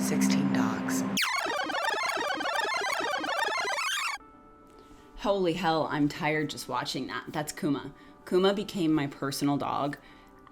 16 dogs. Holy hell, I'm tired just watching that. That's Kuma. Kuma became my personal dog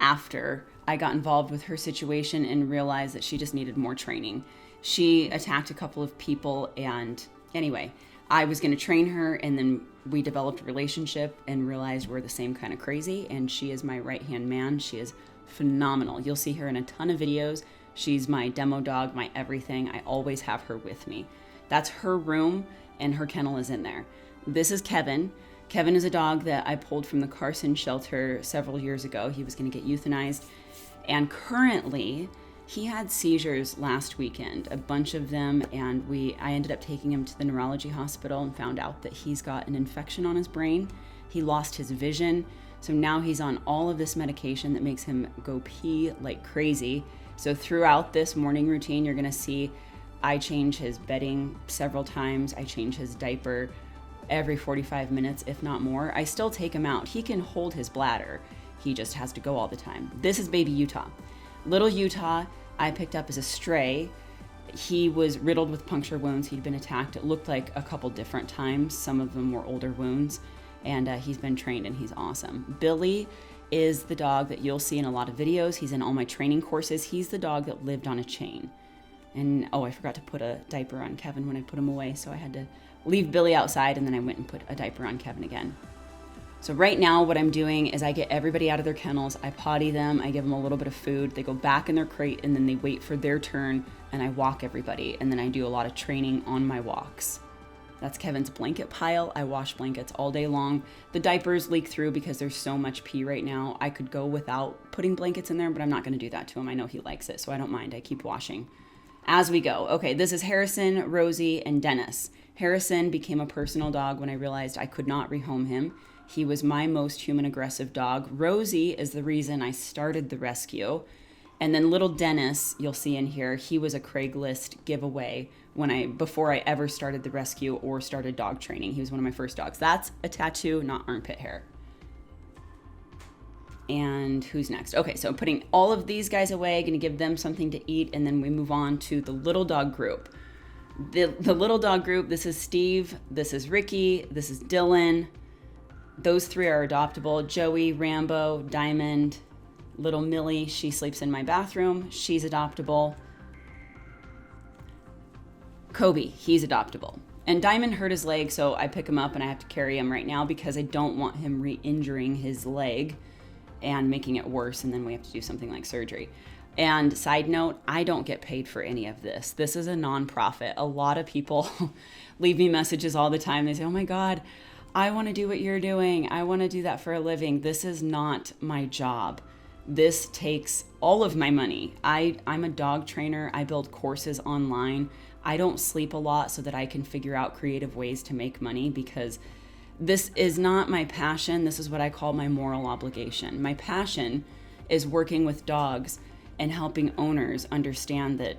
after I got involved with her situation and realized that she just needed more training. She attacked a couple of people, and anyway, I was going to train her, and then we developed a relationship and realized we're the same kind of crazy, and she is my right-hand man. She is phenomenal. You'll see her in a ton of videos. She's my demo dog, my everything. I always have her with me. That's her room, and her kennel is in there. This is Kevin. Kevin is a dog that I pulled from the Carson shelter several years ago. He was going to get euthanized. And currently, he had seizures last weekend, a bunch of them, and I ended up taking him to the neurology hospital and found out that he's got an infection on his brain. He lost his vision, so now he's on all of this medication that makes him go pee like crazy. So throughout this morning routine, you're going to see I change his bedding several times. I change his diaper every 45 minutes, if not more. I still take him out. He can hold his bladder. He just has to go all the time. This is baby Utah. Little Utah, I picked up as a stray. He was riddled with puncture wounds. He'd been attacked. It looked like a couple different times. Some of them were older wounds, and he's been trained and he's awesome. Billy is the dog that you'll see in a lot of videos. He's in all my training courses. He's the dog that lived on a chain. And I forgot to put a diaper on Kevin when I put him away, so I had to leave Billy outside, and then I went and put a diaper on Kevin again. So right now what I'm doing is I get everybody out of their kennels, I potty them, I give them a little bit of food, they go back in their crate, and then they wait for their turn, and I walk everybody, and then I do a lot of training on my walks. That's Kevin's blanket pile. I wash blankets all day long. The diapers leak through because there's so much pee right now. I could go without putting blankets in there, but I'm not going to do that to him. I know he likes it, so I don't mind. I keep washing as we go. Okay, this is Harrison, Rosie, and Dennis. Harrison became a personal dog when I realized I could not rehome him. He was my most human aggressive dog. Rosie is the reason I started the rescue. And then little Dennis, you'll see in here, he was a Craigslist giveaway before I ever started the rescue or started dog training. He was one of my first dogs. That's a tattoo, not armpit hair. And who's next? Okay, so I'm putting all of these guys away, gonna give them something to eat, and then we move on to the little dog group. The little dog group, this is Steve, this is Ricky, this is Dylan. Those three are adoptable. Joey, Rambo, Diamond, little Millie, she sleeps in my bathroom. She's adoptable. Kobe, he's adoptable. And Diamond hurt his leg, so I pick him up and I have to carry him right now because I don't want him re-injuring his leg and making it worse, and then we have to do something like surgery. And side note, I don't get paid for any of this. This is a nonprofit. A lot of people leave me messages all the time. They say, oh my God, I want to do what you're doing. I want to do that for a living. This is not my job. This takes all of my money. I'm a dog trainer. I build courses online. I don't sleep a lot so that I can figure out creative ways to make money because this is not my passion. This is what I call my moral obligation. My passion is working with dogs and helping owners understand that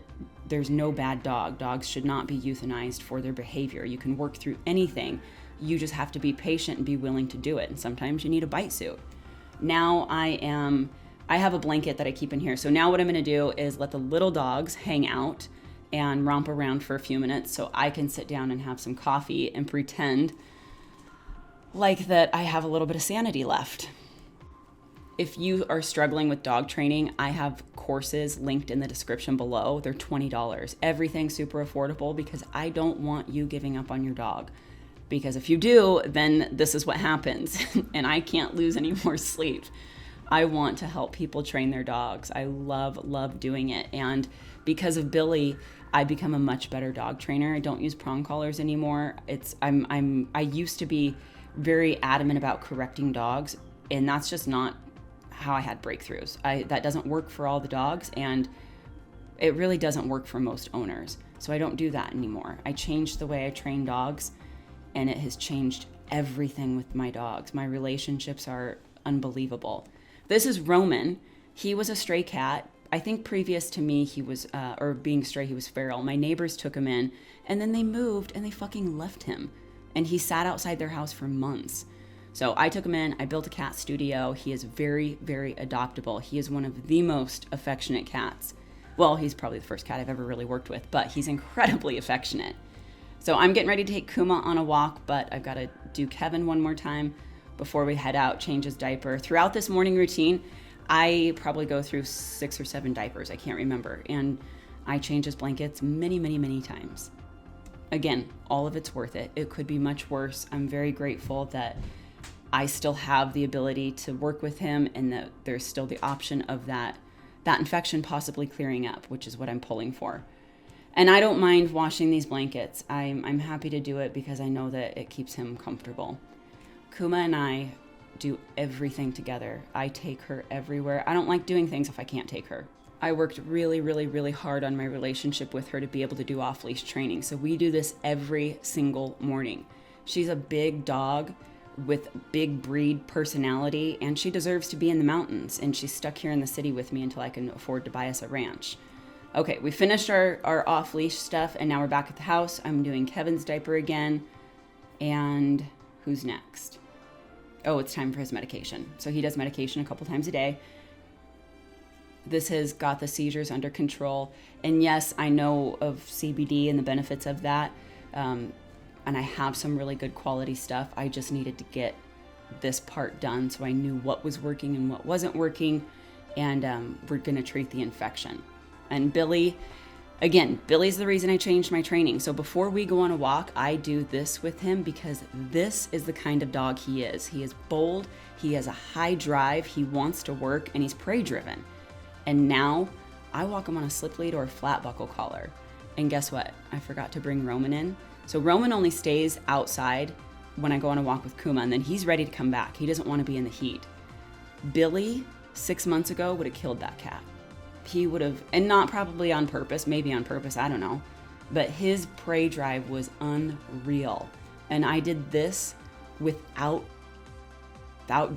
there's no bad dog. Dogs should not be euthanized for their behavior. You can work through anything. You just have to be patient and be willing to do it. And sometimes you need a bite suit. Now I have a blanket that I keep in here. So now what I'm gonna do is let the little dogs hang out and romp around for a few minutes so I can sit down and have some coffee and pretend like that I have a little bit of sanity left. If you are struggling with dog training, I have courses linked in the description below. They're $20. Everything's super affordable because I don't want you giving up on your dog. Because if you do, then this is what happens. And I can't lose any more sleep. I want to help people train their dogs. I love doing it. And because of Billy, I become a much better dog trainer. I don't use prong collars anymore. I used to be very adamant about correcting dogs, and that's just not how I had breakthroughs. That doesn't work for all the dogs, and it really doesn't work for most owners. So I don't do that anymore. I changed the way I train dogs, and it has changed everything with my dogs. My relationships are unbelievable. This is Roman. He was a stray cat. I think previous to me, he was, or being stray, he was feral. My neighbors took him in, and then they moved, and they fucking left him. And he sat outside their house for months. So I took him in, I built a cat studio. He is very, very adoptable. He is one of the most affectionate cats. Well, he's probably the first cat I've ever really worked with, but he's incredibly affectionate. So I'm getting ready to take Kuma on a walk, but I've got to do Kevin one more time before we head out, change his diaper. Throughout this morning routine, I probably go through 6 or 7 diapers. I can't remember. And I change his blankets many, many, many times. Again, all of it's worth it. It could be much worse. I'm very grateful that I still have the ability to work with him and that there's still the option of that infection possibly clearing up, which is what I'm pulling for. And I don't mind washing these blankets. I'm happy to do it because I know that it keeps him comfortable. Kuma and I do everything together. I take her everywhere. I don't like doing things if I can't take her. I worked really, really, really hard on my relationship with her to be able to do off-leash training. So we do this every single morning. She's a big dog with big breed personality, and she deserves to be in the mountains, and she's stuck here in the city with me until I can afford to buy us a ranch. Okay, we finished our off-leash stuff, and now we're back at the house. I'm doing Kevin's diaper again, and who's next? Oh, it's time for his medication. So he does medication a couple times a day. This has got the seizures under control, and yes, I know of CBD and the benefits of that, and I have some really good quality stuff. I just needed to get this part done so I knew what was working and what wasn't working, and we're going to treat the infection. And Billy, again, Billy's the reason I changed my training. So before we go on a walk, I do this with him because this is the kind of dog he is. He is bold, he has a high drive, he wants to work, and he's prey driven. And now I walk him on a slip lead or a flat buckle collar. And guess what? I forgot to bring Roman in. So Roman only stays outside when I go on a walk with Kuma, and then he's ready to come back. He doesn't want to be in the heat. Billy, 6 months ago, would have killed that cat. He would have, and not probably on purpose, maybe on purpose, I don't know. But his prey drive was unreal. And I did this without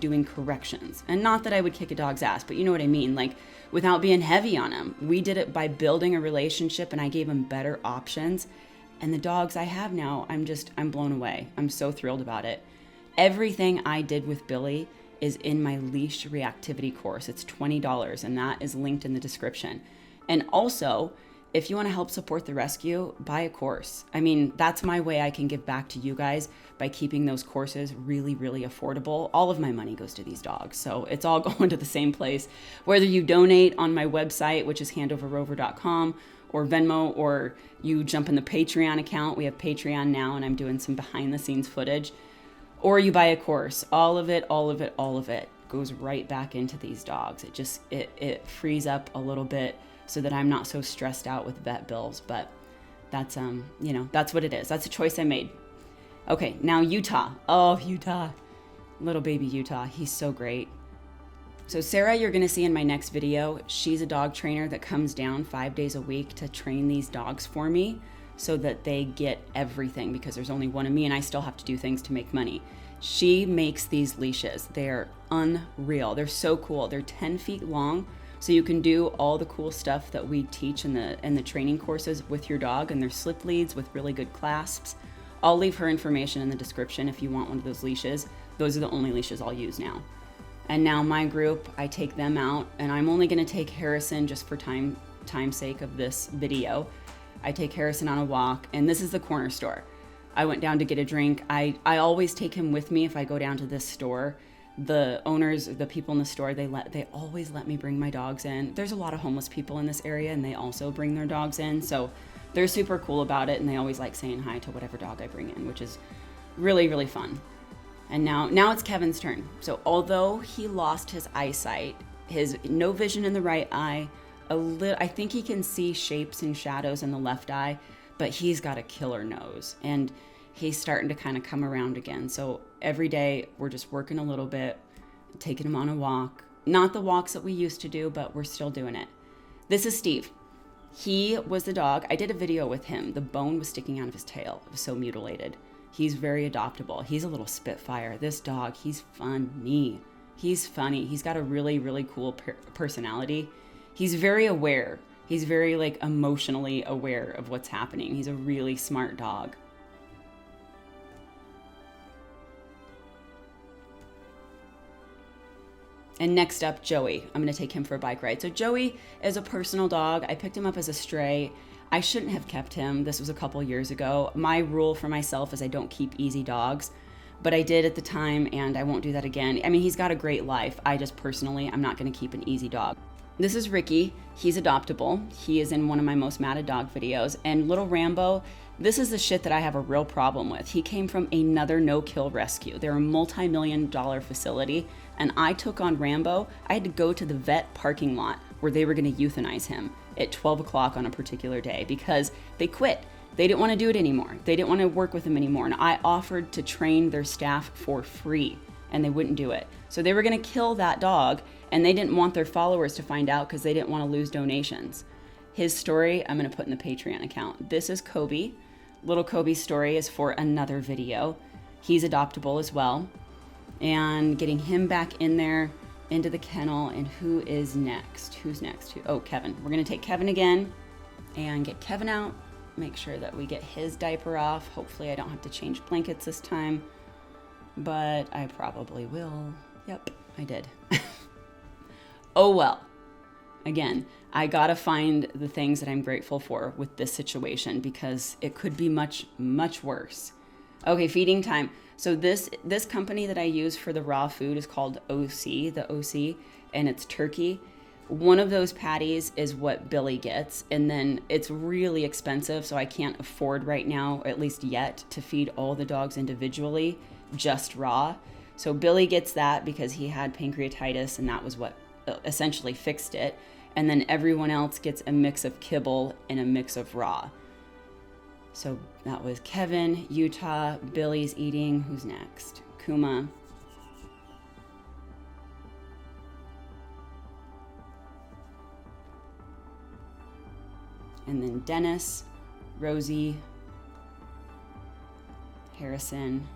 doing corrections. And not that I would kick a dog's ass, but you know what I mean? Like, without being heavy on him. We did it by building a relationship, and I gave him better options. And the dogs I have now, I'm blown away. I'm so thrilled about it. Everything I did with Billy is in my LEASH reactivity course. It's $20, and that is linked in the description. And also, if you want to help support the rescue, buy a course. I mean, that's my way I can give back to you guys by keeping those courses really, really affordable. All of my money goes to these dogs, so it's all going to the same place. Whether you donate on my website, which is handoverrover.com, or Venmo, or you jump in the Patreon account. We have Patreon now, and I'm doing some behind the scenes footage. Or you buy a course. All of it goes right back into these dogs. It frees up a little bit so that I'm not so stressed out with vet bills. But that's that's what it is. That's a choice I made. Okay, now Utah. Oh, Utah. Little baby Utah. He's so great. So Sarah, you're going to see in my next video, she's a dog trainer that comes down 5 days a week to train these dogs for me so that they get everything, because there's only one of me and I still have to do things to make money. She makes these leashes. They're unreal. They're so cool. They're 10 feet long, so you can do all the cool stuff that we teach in the training courses with your dog, and they're slip leads with really good clasps. I'll leave her information in the description if you want one of those leashes. Those are the only leashes I'll use now. And now my group, I take them out, and I'm only going to take Harrison just for time's sake of this video. I take Harrison on a walk, and this is the corner store. I went down to get a drink. I always take him with me if I go down to this store. The owners, the people in the store, they always let me bring my dogs in. There's a lot of homeless people in this area, and they also bring their dogs in, so they're super cool about it, and they always like saying hi to whatever dog I bring in, which is really, really fun. And now it's Kevin's turn. So although he lost his eyesight, his no vision in the right eye, I think he can see shapes and shadows in the left eye, but he's got a killer nose, and he's starting to kind of come around again. So every day we're just working a little bit, taking him on a walk. Not the walks that we used to do, but we're still doing it. This is Steve. He was the dog. I did a video with him. The bone was sticking out of his tail. It was so mutilated. He's very adoptable. He's a little spitfire. This dog, he's funny. He's funny. He's got a really, really cool personality. He's very aware. He's very emotionally aware of what's happening. He's a really smart dog. And next up, Joey. I'm gonna take him for a bike ride. So Joey is a personal dog. I picked him up as a stray. I shouldn't have kept him. This was a couple years ago. My rule for myself is I don't keep easy dogs, but I did at the time, and I won't do that again. I mean, he's got a great life. I just personally, I'm not gonna keep an easy dog. This is Ricky. He's adoptable. He is in one of my most matted dog videos. And little Rambo, this is the shit that I have a real problem with. He came from another no-kill rescue. They're a multi-million-dollar facility, and I took on Rambo. I had to go to the vet parking lot where they were gonna euthanize him at 12 o'clock on a particular day because they quit. They didn't want to do it anymore. They didn't want to work with him anymore. And I offered to train their staff for free, and they wouldn't do it. So they were going to kill that dog, and they didn't want their followers to find out because they didn't want to lose donations. His story, I'm going to put in the Patreon account. This is Kobe. Little Kobe's story is for another video. He's adoptable as well. And getting him back in there into the kennel. And who is next? Who's next? Oh, Kevin. We're going to take Kevin again and get Kevin out. Make sure that we get his diaper off. Hopefully I don't have to change blankets this time, but I probably will. Yep, I did. Oh well. Again, I gotta find the things that I'm grateful for with this situation because it could be much, much worse. Okay, feeding time. So this company that I use for the raw food is called OC, the OC, and it's turkey. One of those patties is what Billy gets, and then it's really expensive, so I can't afford right now, at least yet, to feed all the dogs individually, just raw. So Billy gets that because he had pancreatitis, and that was what essentially fixed it. And then everyone else gets a mix of kibble and a mix of raw. So that was Kevin, Utah, Billy's eating. Who's next? Kuma. And then Dennis, Rosie, Harrison,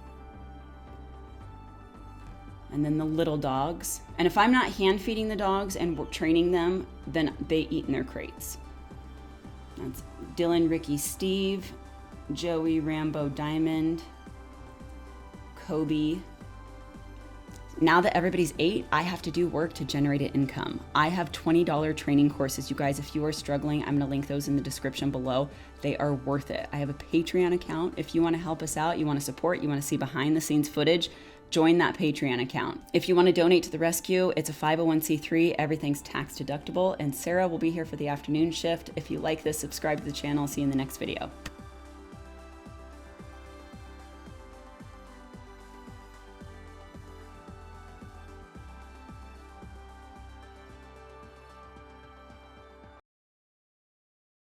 and then the little dogs. And if I'm not hand feeding the dogs and we're training them, then they eat in their crates. That's Dylan, Ricky, Steve, Joey, Rambo, Diamond, Kobe. Now that everybody's ate, I have to do work to generate an income. I have $20 training courses. You guys, if you are struggling, I'm gonna link those in the description below. They are worth it. I have a Patreon account. If you wanna help us out, you wanna support, you wanna see behind the scenes footage, join that Patreon account. If you wanna donate to the rescue, it's a 501c3, everything's tax deductible, and Sarah will be here for the afternoon shift. If you like this, subscribe to the channel. See you in the next video.